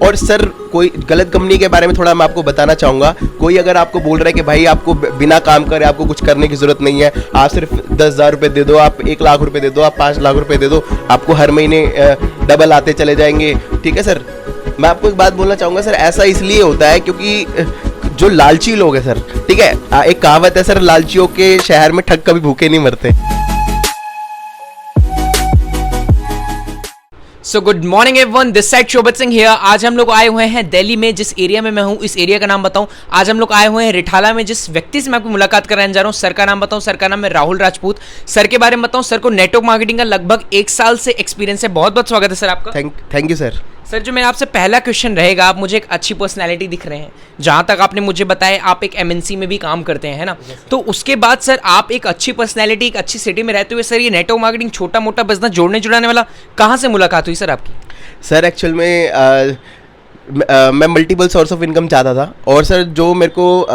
और सर कोई गलत कंपनी के बारे में थोड़ा मैं आपको बताना चाहूँगा। कोई अगर आपको बोल रहा है कि भाई आपको बिना काम करे आपको कुछ करने की ज़रूरत नहीं है, आप सिर्फ 10,000 रुपये दे दो, आप 1,00,000 रुपये दे दो, आप 5,00,000 रुपये दे दो, आपको हर महीने डबल आते चले जाएंगे, ठीक है सर। मैं आपको एक बात बोलना चाहूँगा सर, ऐसा इसलिए होता है क्योंकि जो लालची लोग हैं सर, ठीक है, एक कहावत है सर, लालचियों के शहर में ठग कभी भूखे नहीं मरते। So good morning everyone, this side शोभत सिंह हियर। आज हम लोग आए हुए हैं दिल्ली में, जिस एरिया में मैं हूं इस एरिया का नाम बताऊं। आज हम लोग आए हुए हैं रिठाला में, जिस व्यक्ति से मैं आपको मुलाकात कराने जा रहा हूं सर का नाम बताऊं। सर का नाम है राहुल राजपूत। सर के बारे में बताऊं, सर को नेटवर्क मार्केटिंग का लगभग 1 साल से एक्सपीरियंस है। बहुत बहुत स्वागत है सर आपका। Thank you sir. सर जो मेरा आपसे पहला क्वेश्चन रहेगा, आप मुझे एक अच्छी पर्सनैलिटी दिख रहे हैं, जहाँ तक आपने मुझे बताया आप एक एमएनसी में भी काम करते हैं, है ना। तो उसके बाद सर आप एक अच्छी पर्सनैलिटी, एक अच्छी सिटी में रहते हुए सर ये नेटवर्क मार्केटिंग छोटा मोटा बिजनेस जोड़ने जुड़ाने वाला कहाँ से मुलाकात हुई सर आपकी? सर एक्चुअल में मैं मल्टीपल सोर्स ऑफ इनकम चाहता था, और सर जो मेरे को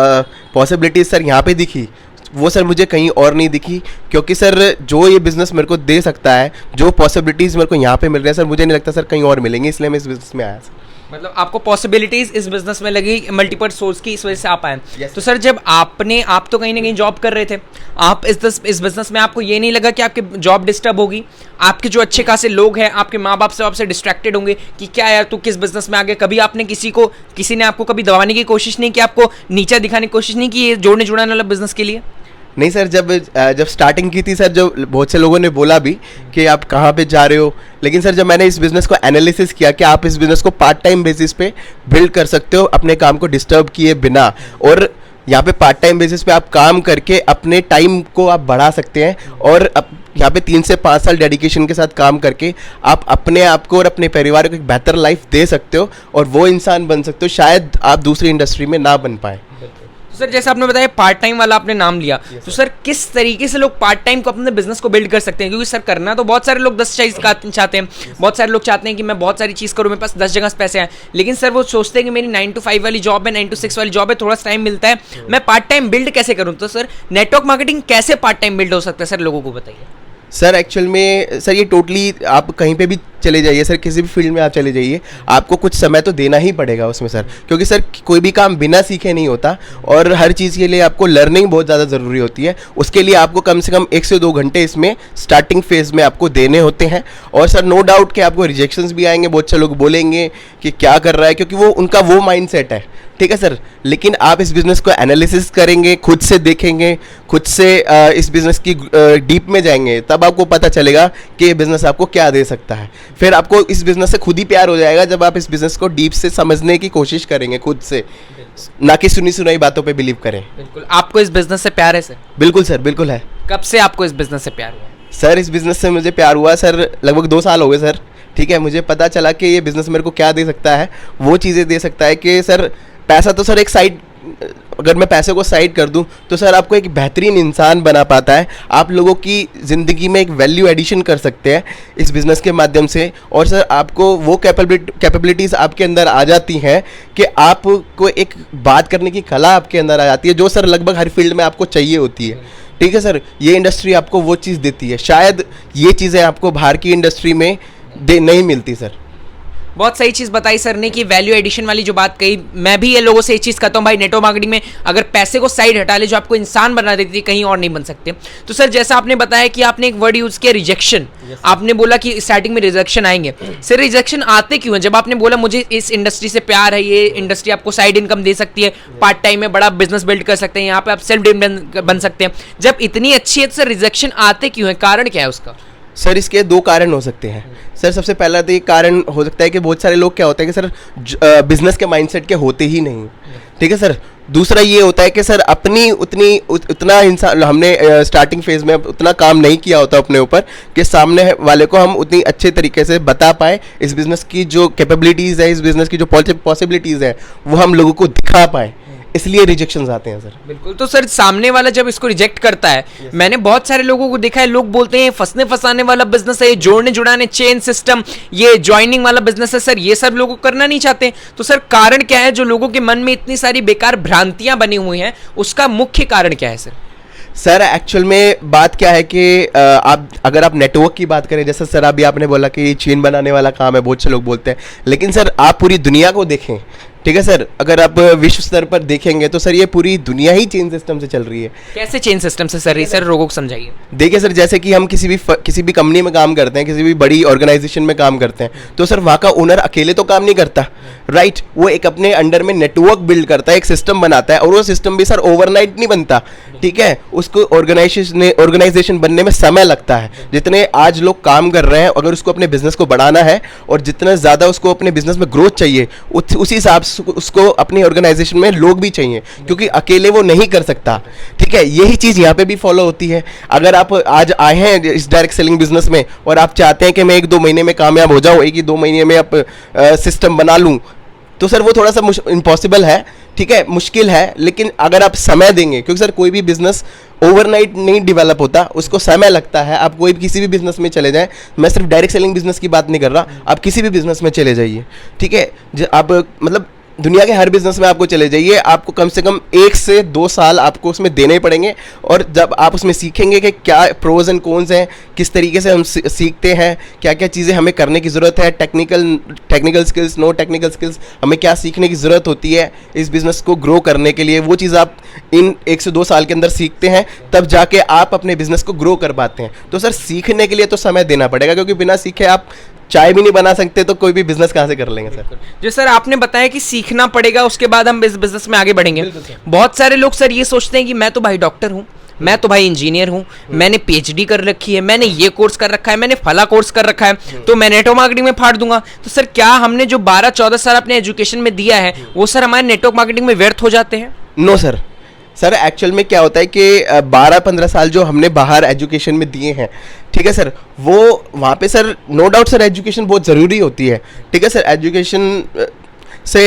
पॉसिबिलिटीज सर यहाँ पे दिखी वो सर मुझे कहीं और नहीं दिखी, क्योंकि सर जो ये बिज़नेस मेरे को दे सकता है, जो पॉसिबिलिटीज़ मेरे को यहाँ पे मिल रही है सर, मुझे नहीं लगता सर कहीं और मिलेंगे, इसलिए मैं इस बिज़नेस में आया सर। मतलब आपको पॉसिबिलिटीज इस बिजनेस में लगी, मल्टीपल सोर्स की, इस वजह से आप आए। तो सर जब आप तो कहीं ना कहीं जॉब कर रहे थे, आप इस बिजनेस में आपको ये नहीं लगा कि आपकी जॉब डिस्टर्ब होगी, आपके जो अच्छे खासे लोग हैं, आपके माँ बाप से आपसे डिस्ट्रैक्टेड होंगे कि क्या यार तू किस बिजनेस में आ गया? कभी आपने किसी ने आपको कभी दबाने की कोशिश नहीं की, आपको नीचा दिखाने की कोशिश नहीं की ये जोड़ने जुड़ाने वाला बिजनेस के लिए? नहीं सर, जब स्टार्टिंग की थी सर, जो बहुत से लोगों ने बोला भी कि आप कहाँ पे जा रहे हो, लेकिन सर जब मैंने इस बिज़नेस को एनालिसिस किया कि आप इस बिज़नेस को पार्ट टाइम बेसिस पे बिल्ड कर सकते हो अपने काम को डिस्टर्ब किए बिना, और यहाँ पे पार्ट टाइम बेसिस पे आप काम करके अपने टाइम को आप बढ़ा सकते हैं, और यहाँ पे 3 से 5 साल डेडिकेशन के साथ काम करके आप अपने आप को और अपने परिवार को एक बेहतर लाइफ दे सकते हो, और वो इंसान बन सकते हो शायद आप दूसरी इंडस्ट्री में ना बन पाए। तो सर जैसे आपने बताया पार्ट टाइम वाला आपने नाम लिया, तो सर किस तरीके से लोग पार्ट टाइम को अपने बिजनेस को बिल्ड कर सकते हैं? क्योंकि सर करना तो बहुत सारे लोग 10 चीज़ चाहते हैं, बहुत सारे लोग चाहते हैं कि मैं बहुत सारी चीज़ करूँ, मेरे पास 10 जगह पैसे हैं, लेकिन सर वो सोचते हैं कि मेरी 9 to 5 वाली जॉब है, 9 to 6 वाली जॉब है, थोड़ा सा टाइम मिलता है, मैं पार्ट टाइम बिल्ड कैसे करूँ? तो सर नेटवर्क मार्केटिंग कैसे पार्ट टाइम बिल्ड हो सकता है सर, लोगों को बताइए। सर एक्चुअल में सर ये टोटली आप कहीं पे भी चले जाइए सर, किसी भी फील्ड में आप चले जाइए, आपको कुछ समय तो देना ही पड़ेगा उसमें सर, क्योंकि सर कोई भी काम बिना सीखे नहीं होता, और हर चीज़ के लिए आपको लर्निंग बहुत ज़्यादा ज़रूरी होती है। उसके लिए आपको कम से कम 1 से 2 घंटे इसमें स्टार्टिंग फेज में आपको देने होते हैं। और सर नो डाउट कि आपको रिजेक्शंस भी आएंगे, बहुत से लोग बोलेंगे कि क्या कर रहा है, क्योंकि वो उनका वो माइंड सेट है, ठीक है सर। लेकिन आप इस बिज़नेस को एनालिसिस करेंगे, खुद से देखेंगे, खुद से इस बिज़नेस की डीप में जाएंगे, तब आपको पता चलेगा कि ये बिज़नेस आपको क्या दे सकता है। फिर आपको इस बिज़नेस से खुद ही प्यार हो जाएगा जब आप इस बिज़नेस को डीप से समझने की कोशिश करेंगे खुद से, ना कि सुनी सुनाई बातों पे बिलीव करें। बिल्कुल। आपको इस बिज़नेस से प्यार है सर? बिल्कुल सर, बिल्कुल है। कब से आपको इस बिज़नेस से प्यार हुआ? सर इस बिज़नेस से मुझे प्यार हुआ सर लगभग 2 साल हो गए सर, ठीक है। मुझे पता चला कि ये बिज़नेस मेरे को क्या दे सकता है, वो चीज़ें दे सकता है कि सर पैसा तो सर एक साइड, अगर मैं पैसे को साइड कर दूं तो सर आपको एक बेहतरीन इंसान बना पाता है, आप लोगों की ज़िंदगी में एक वैल्यू एडिशन कर सकते हैं इस बिज़नेस के माध्यम से। और सर आपको वो कैपेबिलिटीज़ आपके अंदर आ जाती हैं कि आपको एक बात करने की कला आपके अंदर आ जाती है, जो सर लगभग हर फील्ड में आपको चाहिए होती है, ठीक है सर। ये इंडस्ट्री आपको वो चीज़ देती है, शायद ये चीज़ें आपको बाहर की इंडस्ट्री में नहीं मिलती सर। बहुत सही चीज़ बताई सर ने कि वैल्यू एडिशन वाली जो बात कही, मैं भी ये लोगों से ये चीज़ कहता हूँ भाई, नेटवर्क मार्केटिंग में अगर पैसे को साइड हटा ले, जो आपको इंसान बना देती है, कहीं और नहीं बन सकते। तो सर जैसा आपने बताया कि आपने एक वर्ड यूज़ किया रिजेक्शन, आपने बोला कि स्टार्टिंग में रिजेक्शन आएंगे। सर रिजेक्शन आते क्यों हैं? जब आपने बोला मुझे इस इंडस्ट्री से प्यार है, ये इंडस्ट्री आपको साइड इनकम दे सकती है, पार्ट टाइम में बड़ा बिजनेस बिल्ड कर सकते हैं, यहाँ पे आप सेल्फ डिपेंडेंट बन सकते हैं, जब इतनी अच्छी है तो सर रिजेक्शन आते क्यों है? कारण क्या है उसका? सर इसके 2 कारण हो सकते हैं सर। सबसे पहला तो ये कारण हो सकता है कि बहुत सारे लोग क्या होते हैं कि सर बिजनेस के माइंडसेट के होते ही नहीं, ठीक है सर। दूसरा ये होता है कि सर अपनी उतना इंसान, हमने स्टार्टिंग फेज में उतना काम नहीं किया होता अपने ऊपर कि सामने वाले को हम उतनी अच्छे तरीके से बता पाए इस बिज़नेस की जो कैपेबिलिटीज़ है, इस बिज़नेस की जो पॉसिबिलिटीज़ है, वो हम लोगों को दिखा पाए, इसलिए रिजेक्शंस आते हैं सर। बिल्कुल। तो सर सामने वाला जब इसको रिजेक्ट करता है, मैंने बहुत सारे लोगों को देखा है, लोग बोलते हैं फंसने फंसाने वाला बिजनेस है, जोड़ने जुड़ाने, चेन सिस्टम, ये ज्वाइनिंग वाला बिजनेस है सर, ये सब लोग करना नहीं चाहते। तो सर कारण क्या है जो लोगों के मन में इतनी सारी बेकार भ्रांतियां बनी हुई हैं, उसका मुख्य कारण क्या है सर? सर एक्चुअल में बात क्या है कि आप अगर आप नेटवर्क की बात करें, जैसे सर अभी आपने बोला कि चेन बनाने वाला काम है, बहुत से लोग बोलते हैं, लेकिन सर आप पूरी दुनिया को देखें, ठीक है सर, अगर आप विश्व स्तर पर देखेंगे तो सर ये पूरी दुनिया ही चेन सिस्टम से चल रही है। कैसे चेन सिस्टम से सर? सर लोगों को समझाइए। देखिए सर, जैसे कि हम किसी भी कंपनी में काम करते हैं, किसी भी बड़ी ऑर्गेनाइजेशन में काम करते हैं, तो सर वहाँ का ओनर अकेले तो काम नहीं करता, राइट? वो एक अपने अंडर में नेटवर्क बिल्ड करता है, एक सिस्टम बनाता है, और वो सिस्टम भी सर ओवरनाइट नहीं बनता, ठीक है? उसको ऑर्गेनाइजेशन बनने में समय लगता है। जितने आज लोग काम कर रहे हैं, अगर उसको अपने बिजनेस को बढ़ाना है और जितना ज़्यादा उसको अपने बिजनेस में ग्रोथ चाहिए, उसी हिसाब से उसको अपनी ऑर्गेनाइजेशन में लोग भी चाहिए, क्योंकि अकेले वो नहीं कर सकता, ठीक है? यही चीज़ यहाँ पे भी फॉलो होती है। अगर आप आज आए हैं इस डायरेक्ट सेलिंग बिजनेस में और आप चाहते हैं कि मैं 1-2 महीने में कामयाब हो जाऊँ, 1 ही 2 महीने में आप सिस्टम बना लूँ, तो सर वो थोड़ा सा इम्पॉसिबल है, ठीक है, मुश्किल है। लेकिन अगर आप समय देंगे, क्योंकि सर कोई भी बिजनेस ओवरनाइट नहीं डेवलप होता, उसको समय लगता है। आप कोई भी किसी भी बिजनेस में चले जाएं, मैं सिर्फ डायरेक्ट सेलिंग बिजनेस की बात नहीं कर रहा, आप किसी भी बिजनेस में चले जाइए, ठीक है? आप मतलब दुनिया के हर बिजनेस में आपको चले जाइए, आपको कम से कम 1 से 2 साल आपको उसमें देने पड़ेंगे। और जब आप उसमें सीखेंगे कि क्या प्रोज एंड कॉन्स हैं, किस तरीके से हम सीखते हैं, क्या क्या चीज़ें हमें करने की ज़रूरत है, technical skills, no technical skills, हमें क्या सीखने की ज़रूरत होती है इस बिज़नेस को ग्रो करने के लिए, वो चीज़ आप इन 1 से 2 साल के अंदर सीखते हैं, तब जाके आप अपने बिज़नेस को ग्रो कर पाते हैं। तो सर सीखने के लिए तो समय देना पड़ेगा, क्योंकि बिना सीखे आप चाय भी नहीं बना सकते, तो कोई भी बिजनेस कहाँ से कर लेंगे सर? जो सर आपने बताया कि सीखना पड़ेगा, उसके बाद हम इस बिजनेस में आगे बढ़ेंगे। बहुत सारे लोग सर ये सोचते हैं कि मैं तो भाई डॉक्टर हूँ, मैं तो भाई इंजीनियर हूँ, मैंने पीएचडी कर रखी है, मैंने ये कोर्स कर रखा है, मैंने फला कोर्स कर रखा है, तो मैं नेटवर्क मार्केटिंग में फाड़ दूंगा। तो सर क्या हमने जो 12-14 साल अपने एजुकेशन में दिया है, वो सर हमारे नेटवर्क मार्केटिंग में व्यर्थ हो जाते हैं? नो सर, सर एक्चुअल में क्या होता है कि 12-15 साल जो हमने बाहर एजुकेशन में दिए हैं, ठीक है सर, वो वहाँ पे sir no doubt sir education बहुत ज़रूरी होती है, ठीक है सर? एजुकेशन से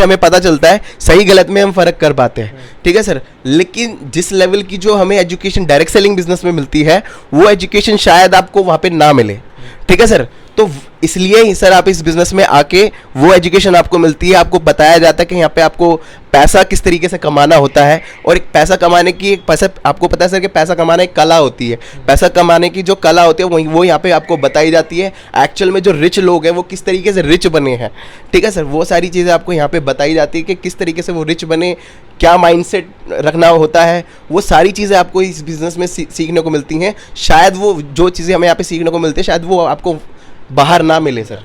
हमें पता चलता है सही गलत में हम फ़र्क कर पाते हैं, ठीक है सर? लेकिन जिस लेवल की जो हमें एजुकेशन डायरेक्ट सेलिंग बिजनेस में मिलती है, वो एजुकेशन शायद आपको वहाँ पे ना मिले, ठीक है सर? तो इसलिए ही सर आप इस बिज़नेस में आके वो एजुकेशन आपको मिलती है, आपको बताया जाता है कि यहाँ पे आपको पैसा किस तरीके से कमाना होता है। और एक पैसा कमाने की आपको पता है सर कि पैसा कमाना एक कला होती है, पैसा कमाने की जो कला होती है वो यहाँ पे आपको बताई जाती है। एक्चुअल में जो रिच लोग हैं वो किस तरीके से रिच बने हैं, ठीक है सर? वो सारी चीज़ें आपको यहाँ पे बताई जाती है कि किस तरीके से वो रिच बने, क्या माइंडसेट रखना होता है, वो सारी चीज़ें आपको इस बिज़नेस में सीखने को मिलती हैं। शायद वो जो चीज़ें हमें यहाँ पे सीखने को मिलती है, शायद वो आपको बाहर ना मिले सर।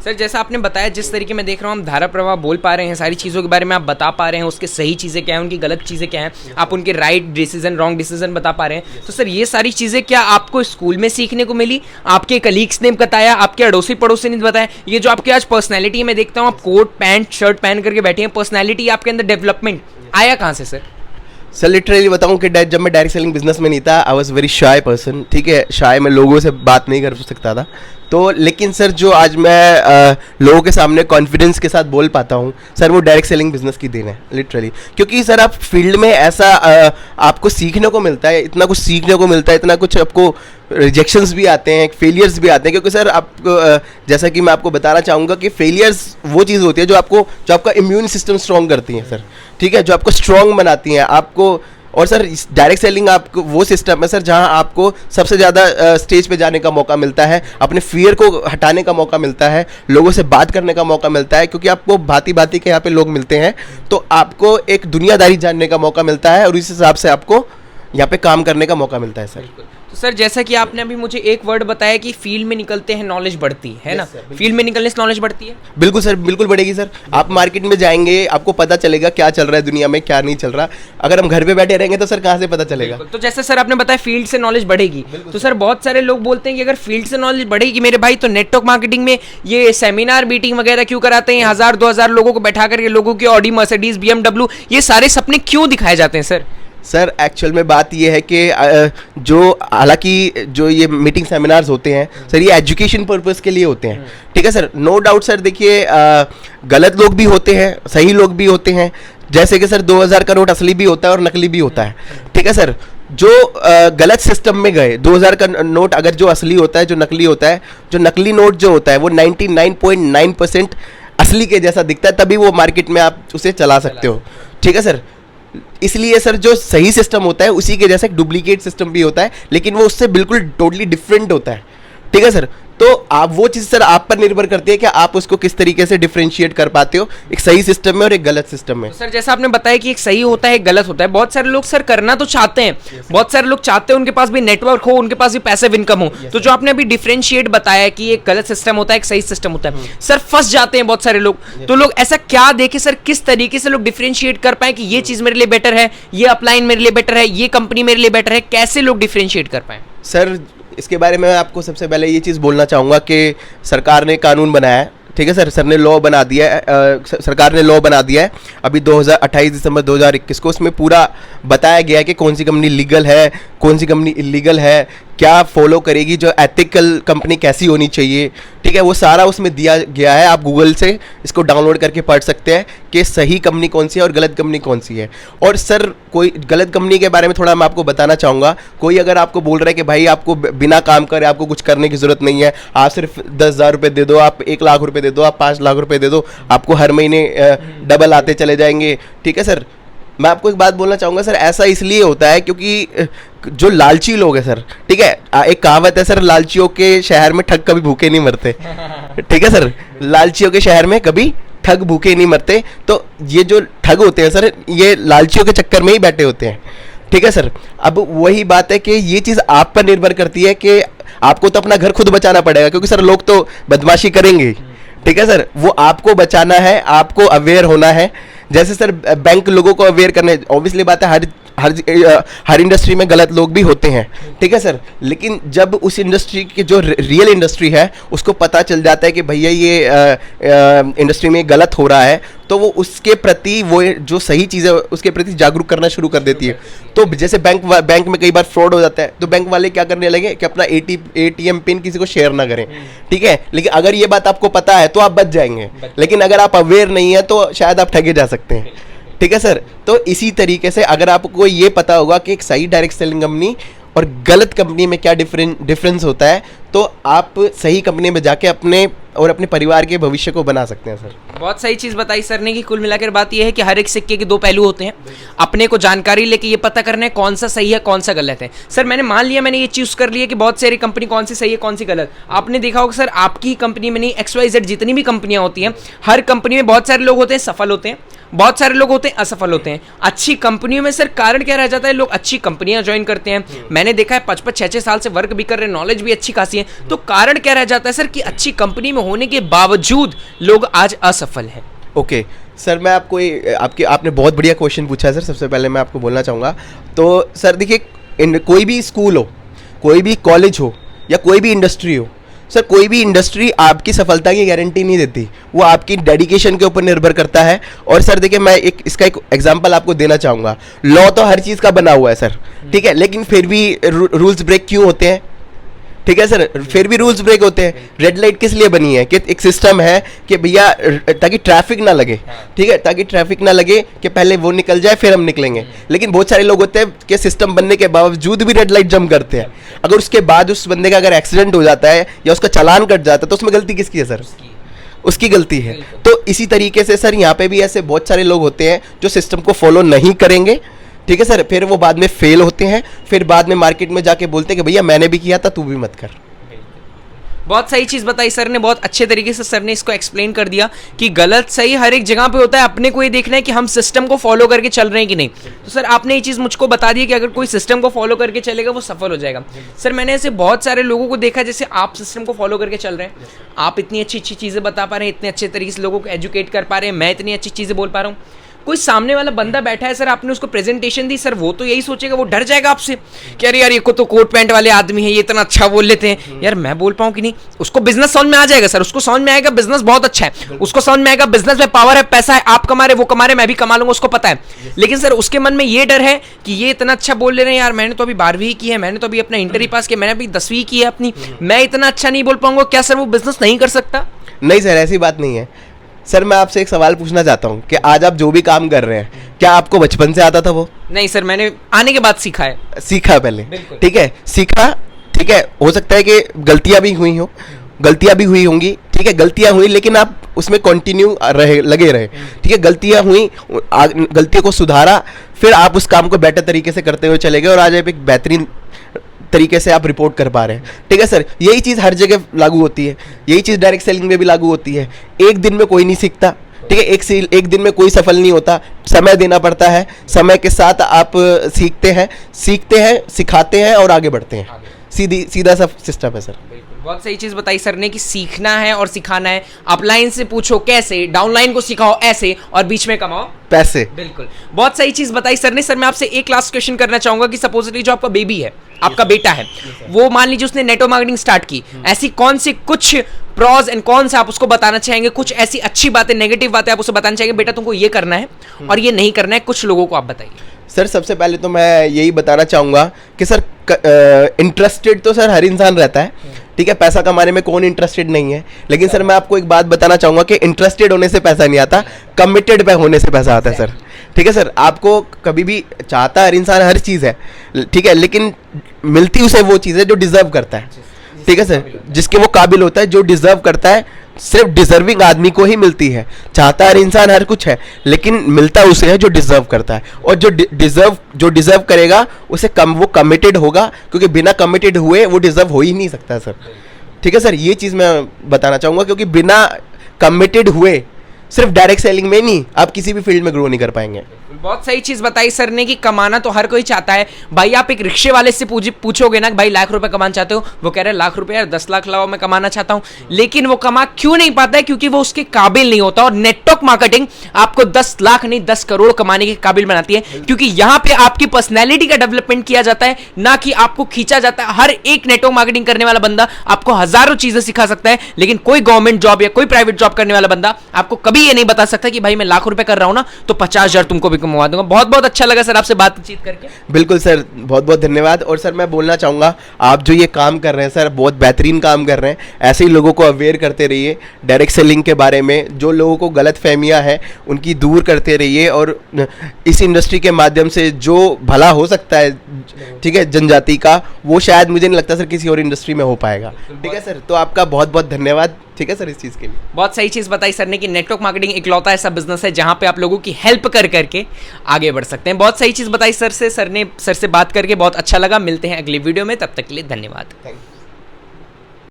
सर जैसा आपने बताया, जिस तरीके मैं देख रहा हूँ हम धारा प्रवाह बोल पा रहे हैं, सारी चीज़ों के बारे में आप बता पा रहे हैं, उसके सही चीज़ें क्या हैं, उनकी गलत चीज़ें क्या हैं, आप उनके राइट डिसीजन रॉन्ग डिसीजन बता पा रहे हैं। तो सर ये सारी चीज़ें क्या आपको स्कूल में सीखने को मिली, आपके कलीग्स ने बताया, आपके अड़ोसी पड़ोसी ने बताया? ये जो आपके आज पर्सनैलिटी में देखता हूँ, आप कोट पैंट शर्ट पहन करके बैठे हैं, पर्सनैलिटी आपके अंदर डेवलपमेंट आया कहाँ से सर? सर लिटरली बताऊं कि जब मैं डायरेक्ट सेलिंग बिजनेस में नहीं था, I was very shy person, ठीक है? शाय, मैं लोगों से बात नहीं कर सकता था। तो लेकिन सर जो आज मैं लोगों के सामने कॉन्फिडेंस के साथ बोल पाता हूँ सर, वो डायरेक्ट सेलिंग बिजनेस की देन है लिटरली। क्योंकि सर आप फील्ड में ऐसा आपको सीखने को मिलता है, इतना कुछ सीखने को मिलता है, इतना कुछ आपको रिजेक्शंस भी आते हैं, फेलियर्स भी आते हैं। क्योंकि सर आपको जैसा कि मैं आपको बताना चाहूँगा कि फेलियर्स वो चीज़ होती है जो आपका इम्यून सिस्टम स्ट्रॉन्ग करती है सर, ठीक है? जो आपको स्ट्रॉन्ग बनाती हैं आपको। और सर डायरेक्ट सेलिंग आपको वो सिस्टम है सर जहां आपको सबसे ज़्यादा स्टेज पे जाने का मौका मिलता है, अपने फियर को हटाने का मौका मिलता है, लोगों से बात करने का मौका मिलता है, क्योंकि आपको भांति भांति के यहाँ पे लोग मिलते हैं, तो आपको एक दुनियादारी जानने का मौका मिलता है और इस हिसाब से आपको यहाँ पे काम करने का मौका मिलता है सर। तो सर जैसा कि आपने अभी मुझे एक वर्ड बताया कि फील्ड में निकलते हैं नॉलेज बढ़ती है ना? फील्ड में निकलने से नॉलेज बढ़ती है? बिल्कुल सर, बिल्कुल बढ़ेगी सर। आप मार्केट में जाएंगे, आपको पता चलेगा क्या चल रहा है दुनिया में, क्या नहीं चल रहा। अगर हम घर पे बैठे रहेंगे तो सर कहाँ से पता चलेगा? तो जैसे सर आपने बताया फील्ड से नॉलेज बढ़ेगी, तो सर बहुत सारे लोग बोलते हैं कि अगर फील्ड से नॉलेज बढ़ेगी मेरे भाई, तो नेटवर्क मार्केटिंग में ये सेमिनार मीटिंग वगैरह क्यों कराते हैं, 1000-2000 लोगों को बैठा करके लोगों की ऑडी, मर्सिडीज, BMW, ये सारे सपने क्यों दिखाए जाते हैं सर? सर एक्चुअल में बात ये है कि हालांकि जो ये मीटिंग सेमिनार्स होते हैं सर, ये एजुकेशन पर्पस के लिए होते हैं, ठीक है सर? नो डाउट सर, देखिए गलत लोग भी होते हैं, सही लोग भी होते हैं। जैसे कि सर 2000 का नोट असली भी होता है और नकली भी होता है, ठीक है सर? जो गलत सिस्टम में गए, 2000 का नोट अगर जो असली होता है, जो नकली होता है, जो नकली नोट जो होता है वो 99.9% असली के जैसा दिखता है, तभी वो मार्केट में आप उसे चला सकते हो, ठीक है सर? इसलिए सर जो सही सिस्टम होता है उसी के जैसा एक डुप्लीकेट सिस्टम भी होता है, लेकिन वो उससे बिल्कुल टोटली डिफरेंट होता है। ठीक है सर, तो आप वो चीज़ सर आप पर निर्भर करती है कि आप उसको किस तरीके से डिफरेंशिएट कर पाते हो एक सही सिस्टम में और एक गलत सिस्टम में। तो सर जैसा आपने बताया कि एक सही होता है एक गलत होता है, बहुत सारे लोग सर करना तो चाहते हैं, बहुत सारे लोग चाहते हैं उनके पास भी नेटवर्क हो, उनके पास भी पैसिव इनकम हो, तो जो आपने अभी डिफरेंशिएट बताया कि एक गलत सिस्टम होता है एक सही सिस्टम होता है, सर फंस जाते हैं बहुत सारे लोग। तो लोग ऐसा क्या देखे सर, किस तरीके से लोग डिफरेंशिएट कर पाए कि ये चीज़ मेरे लिए बेटर है, ये अपलाइन मेरे लिए बेटर है, ये कंपनी मेरे लिए बेटर है, कैसे लोग डिफरेंशिएट कर पाए? सर इसके बारे में आपको सबसे पहले ये चीज़ बोलना चाहूँगा कि सरकार ने कानून बनाया है। ठीक है सर, ने लॉ बना दिया है, सरकार ने लॉ बना दिया है अभी 28 दिसंबर 2021 को। उसमें पूरा बताया गया है कि कौन सी कंपनी लीगल है, कौन सी कंपनी इलीगल है, क्या फॉलो करेगी, जो एथिकल कंपनी कैसी होनी चाहिए। ठीक है, वो सारा उसमें दिया गया है। आप गूगल से इसको डाउनलोड करके पढ़ सकते हैं कि सही कंपनी कौन सी है और गलत कंपनी कौन सी है। और सर कोई गलत कंपनी के बारे में थोड़ा मैं आपको बताना चाहूँगा। कोई अगर आपको बोल रहा है कि भाई आपको बिना काम करे आपको कुछ करने की ज़रूरत नहीं है, आप सिर्फ 10,000 रुपये दे दो, आप 1 लाख रुपये दे दो, आप 5 लाख रुपये दे दो, आपको हर महीने डबल आते चले जाएंगे। ठीक है सर, मैं आपको एक बात बोलना चाहूँगा सर, ऐसा इसलिए होता है क्योंकि जो लालची लोग हैं सर, ठीक है, एक कहावत है सर, लालचियों के शहर में ठग कभी भूखे नहीं मरते। ठीक है सर, लालचियों के शहर में कभी ठग भूखे नहीं मरते। तो ये जो ठग होते हैं सर, ये लालचियों के चक्कर में ही बैठे होते हैं। ठीक है सर, अब वही बात है कि ये चीज़ आप पर निर्भर करती है कि आपको तो अपना घर खुद बचाना पड़ेगा, क्योंकि सर लोग तो बदमाशी करेंगे। ठीक है सर, वो आपको बचाना है, आपको अवेयर होना है। जैसे सर बैंक लोगों को अवेयर करने, ऑब्वियसली बात है हर इंडस्ट्री में गलत लोग भी होते हैं। ठीक है सर, लेकिन जब उस इंडस्ट्री की जो रियल इंडस्ट्री है उसको पता चल जाता है कि भैया ये इंडस्ट्री में गलत हो रहा है, तो वो उसके प्रति वो जो सही चीज़ है उसके प्रति जागरूक करना शुरू कर देती है। तो जैसे बैंक में कई बार फ्रॉड हो जाता है, तो बैंक वाले क्या करने लगे कि अपना ATM पिन किसी को शेयर ना करें। ठीक है, लेकिन अगर ये बात आपको पता है तो आप बच जाएंगे, लेकिन अगर आप अवेयर नहीं है तो शायद आप ठगे जा सकते हैं। ठीक है सर, तो इसी तरीके से अगर आपको ये पता होगा कि एक सही डायरेक्ट सेलिंग कंपनी और गलत कंपनी में क्या डिफरेंस होता है, तो आप सही कंपनी में जाके अपने और अपने परिवार के भविष्य को बना सकते हैं सर। बहुत सही चीज़ बताई सर ने कि कुल मिलाकर बात यह है कि हर एक सिक्के के दो पहलू होते हैं। अपने को जानकारी लेके ये पता करना है कौन सा सही है कौन सा गलत है। सर मैंने मान लिया, मैंने ये चूज़ कर लिया कि बहुत सारी कंपनी कौन सी सही है कौन सी गलत। आपने देखा होगा सर, आपकी कंपनी में नहीं, XYZ जितनी भी कंपनियां होती हैं, हर कंपनी में बहुत सारे लोग होते हैं सफल होते हैं, बहुत सारे लोग होते हैं असफल होते हैं। अच्छी कंपनियों में सर कारण क्या रह जाता है, लोग अच्छी कंपनियां ज्वाइन करते हैं। मैंने देखा है 5-6 साल से वर्क भी कर रहे हैं, नॉलेज भी अच्छी खासी है। तो कारण क्या रह जाता है सर कि अच्छी कंपनी में होने के बावजूद लोग आज असफल हैं। ओके सर, मैं आपको आपने बहुत बढ़िया क्वेश्चन पूछा है सर। सबसे पहले मैं आपको बोलना चाहूँगा, तो सर देखिए, कोई भी स्कूल हो, कोई भी कॉलेज हो या कोई भी इंडस्ट्री हो सर, कोई भी इंडस्ट्री आपकी सफलता की गारंटी नहीं देती, वो आपकी डेडिकेशन के ऊपर निर्भर करता है। और सर देखिए, मैं इसका एक एग्जांपल आपको देना चाहूँगा। लॉ तो हर चीज़ का बना हुआ है सर, ठीक है, लेकिन फिर भी रूल्स ब्रेक क्यों होते हैं? ठीक है सर, फिर भी रूल्स ब्रेक होते हैं। रेड लाइट किस लिए बनी है? कि एक सिस्टम है कि भैया ताकि ट्रैफिक ना लगे, ठीक है, ताकि ट्रैफिक ना लगे कि पहले वो निकल जाए फिर हम निकलेंगे। लेकिन बहुत सारे लोग होते हैं कि सिस्टम बनने के बावजूद भी रेड लाइट जंप करते हैं। अगर उसके बाद उस बंदे का अगर एक्सीडेंट हो जाता है या उसका चालान कट जाता है तो उसमें गलती किसकी है सर? उसकी गलती है। तो इसी तरीके से सर यहाँ पे भी ऐसे बहुत सारे लोग होते हैं जो सिस्टम को फॉलो नहीं करेंगे, ठीक है सर, फिर वो बाद में फेल होते हैं, फिर बाद में मार्केट में जाके बोलते हैं कि भैया मैंने भी किया था, तू भी मत कर। बहुत सही चीज़ बताई सर ने, बहुत अच्छे तरीके से सर ने इसको एक्सप्लेन कर दिया कि गलत सही हर एक जगह पे होता है। अपने को ये देखना है कि हम सिस्टम को फॉलो करके चल रहे हैं कि नहीं। तो सर आपने ये चीज़ मुझको बता दी कि अगर कोई सिस्टम को फॉलो करके चलेगा वो सफल हो जाएगा। सर मैंने ऐसे बहुत सारे लोगों को देखा, जैसे आप सिस्टम को फॉलो करके चल रहे हैं, आप इतनी अच्छी अच्छी चीज़ें बता पा रहे हैं, इतने अच्छे तरीके से लोगों को एजुकेट कर पा रहे हैं, मैं इतनी अच्छी चीज़ें बोल पा रहा हूँ। कोई सामने वाला बंदा बैठा है सर, आपने उसको प्रेजेंटेशन दी सर, वो तो यही सोचेगा, वो डर जाएगा आपसे कि अरे यार ये को तो कोट पैंट वाले आदमी है, ये इतना अच्छा बोल लेते हैं, यार मैं बोल पाऊँ कि नहीं। उसको बिजनेस समझ में आ जाएगा सर, उसको समझ में आएगा बिजनेस बहुत अच्छा है, उसको समझ में आएगा बिजनेस में पावर है, पैसा है, आप कमा रहे वो कमा रहे, मैं भी कमा लूंगा, उसको पता है। लेकिन सर उसके मन में ये डर है कि ये इतना अच्छा बोल ले रहे हैं, यार मैंने तो अभी 12वीं की है, मैंने तो अभी अपना इंटर ही पास किया, मैंने अभी 10वीं की है अपनी, मैं इतना अच्छा नहीं बोल पाऊंगा, क्या सर वो बिजनेस नहीं कर सकता? नहीं सर, ऐसी बात नहीं है सर। मैं आपसे एक सवाल पूछना चाहता हूँ कि आज आप जो भी काम कर रहे हैं, क्या आपको बचपन से आता था वो? नहीं सर, मैंने आने के बाद सीखा है। सीखा पहले, ठीक है, सीखा, ठीक है, हो सकता है कि गलतियां भी हुई हो, गलतियां भी हुई होंगी, ठीक है, गलतियां हुई, लेकिन आप उसमें कंटिन्यू रहे, लगे रहे, ठीक है। गलतियां हुई, गलतियों को सुधारा, फिर आप उस काम को बेटर तरीके से करते हुए चले गए और आज आप एक बेहतरीन तरीके से आप रिपोर्ट कर पा रहे हैं, ठीक है सर। यही चीज़ हर जगह लागू होती है, यही चीज़ डायरेक्ट सेलिंग में भी लागू होती है। एक दिन में कोई नहीं सीखता, ठीक है, एक दिन में कोई सफल नहीं होता, समय देना पड़ता है, समय के साथ आप सीखते हैं, सिखाते हैं और आगे बढ़ते हैं। सीधा सा सिस्टम है सर। बहुत सही चीज बताई सर ने कि सीखना है और सिखाना है। अपलाइन से पूछो कैसे, डाउनलाइन को सिखाओ ऐसे, और बीच में कमाओ पैसे। बिल्कुल, बहुत सही चीज बताई सर ने। सर मैं आपसे एक लास्ट क्वेश्चन करना चाहूंगा कि सपोजली जो आपका बेबी है, आपका बेटा है, वो मान लीजिए उसने नेटवर्क मार्केटिंग स्टार्ट की, ऐसी कौन सी कुछ प्रॉज एंड कॉन्स आप उसको बताना चाहेंगे, कुछ ऐसी अच्छी बातें, नेगेटिव बातें आप उसे बताना चाहेंगे, बेटा तुमको ये करना है और ये नहीं करना है, कुछ लोगों को आप बताइए। सर सबसे पहले तो मैं यही बताना चाहूँगा कि सर इंटरेस्टेड तो सर हर इंसान रहता है, ठीक है, पैसा कमाने में कौन इंटरेस्टेड नहीं है। लेकिन सर मैं आपको एक बात बताना चाहूँगा कि इंटरेस्टेड होने से पैसा नहीं आता, कमिटेड पे होने से पैसा आता है सर, ठीक है सर। आपको कभी भी चाहता हर इंसान हर चीज़ है, ठीक है, लेकिन मिलती उसे वो चीज़ है जो डिजर्व करता है, ठीक है सर, जिसके वो काबिल होता है, जो डिजर्व करता है, सिर्फ डिजर्विंग आदमी को ही मिलती है। चाहता हर इंसान हर कुछ है, लेकिन मिलता उसे है जो डिजर्व करता है, और जो डिजर्व करेगा उसे वो कमिटेड होगा, क्योंकि बिना कमिटेड हुए वो डिजर्व हो ही नहीं सकता सर, ठीक है सर। ये चीज़ मैं बताना चाहूँगा, क्योंकि बिना कमिटेड हुए सिर्फ डायरेक्ट सेलिंग में नहीं, आप किसी भी फील्ड में ग्रो नहीं कर पाएंगे। बहुत सही चीज बताई सर ने कि कमाना तो हर कोई चाहता है। भाई आप एक रिक्शे वाले से पूछोगे ना भाई लाख रुपए कमाना चाहते हो, वो कह रहे हैं लाख रुपए यार 10 लाख लाओ मैं कमाना चाहता हूं, लेकिन वो कमा क्यों नहीं पाता है? क्योंकि वो उसके काबिल नहीं होता। और नेटवर्क मार्केटिंग आपको 10 लाख नहीं 10 करोड़ कमाने के काबिल बनाती है, क्योंकि यहां पे आपकी पर्सनैलिटी का डेवलपमेंट किया जाता है, ना कि आपको खींचा जाता है। हर एक नेटवर्क मार्केटिंग करने वाला बंदा आपको हजारों चीजें सिखा सकता है, लेकिन कोई गवर्नमेंट जॉब या कोई प्राइवेट जॉब करने वाला बंदा आपको कभी ये नहीं बता सकता कि भाई मैं लाख रुपए कर रहा हूं ना तो 50,000 तुमको भी कमवा दूंगा। बहुत बहुत अच्छा लगा सर आपसे बातचीत करके। बिल्कुल सर, बहुत बहुत धन्यवाद। और सर मैं बोलना चाहूँगा, आप जो ये काम कर रहे हैं सर, बहुत बेहतरीन काम कर रहे हैं। ऐसे ही लोगों को अवेयर करते रहिए डायरेक्ट सेलिंग के बारे में, जो लोगों को गलत फहमियाँ हैं उनकी दूर करते रहिए, और इस इंडस्ट्री के माध्यम से जो भला हो सकता है, ठीक है, जनजाति का, वो शायद मुझे नहीं लगता सर किसी और इंडस्ट्री में हो पाएगा, ठीक है सर। तो आपका बहुत बहुत धन्यवाद, ठीक है सर, इस चीज़ के लिए। बहुत सही चीज़ बताई सर ने कि नेटवर्क मार्केटिंग इकलौता ऐसा बिजनेस है जहां पे आप लोगों की हेल्प कर करके आगे बढ़ सकते हैं। बहुत सही चीज़ बताई सर से बात करके बहुत अच्छा लगा। मिलते हैं अगली वीडियो में, तब तक के लिए धन्यवाद। Thank you.